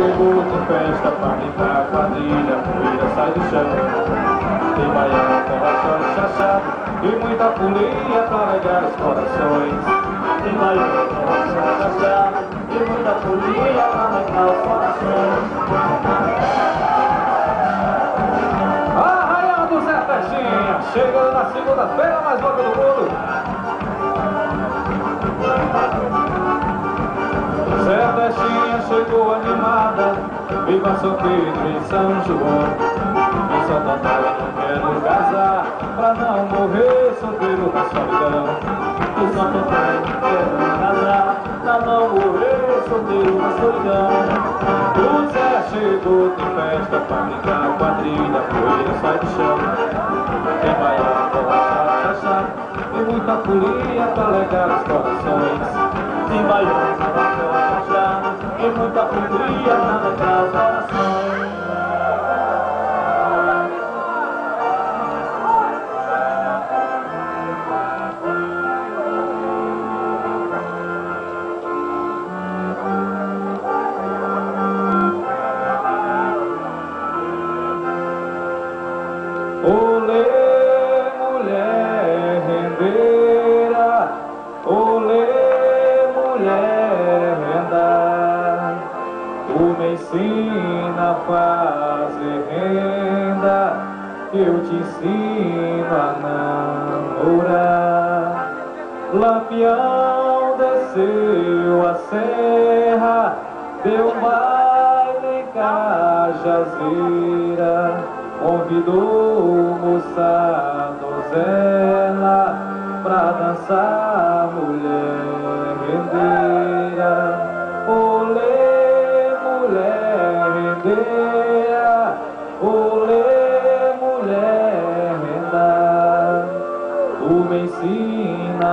Chegou de festa pra brincar, quadrilha, poeira sai do chão. Tem baiano, coração chachado e muita folia pra alegar os corações. Tem baiano, coração chachado e muita folia pra alegar os corações. Arraiando Zé Festinha, chegando na segunda-feira mais louca do mundo. Zé Festinha chegou animada, viva São Pedro e São João. Em Santa Maria não quero casar, pra não morrer solteiro na solidão. Em Santa Maria não quero casar, pra não morrer solteiro na solidão. O Zé chegou de festa pra brincar, quadrilha, poeira sai do chão. Tem baiano, borracha, chachá e muita folia pra alegar os corações. Tem baiano, borracha, chachá e muita folia pra alegar os corações. Olê, mulher rendeira, olê, mulher renda, tu me ensina a fazer renda, eu te ensino a namorar. Lampião desceu a serra, deu baile em Cajazeira, convidou moça donzela pra dançar, mulher rendeira. Olê, mulher rendeira, olê, mulher renda, tu me ensina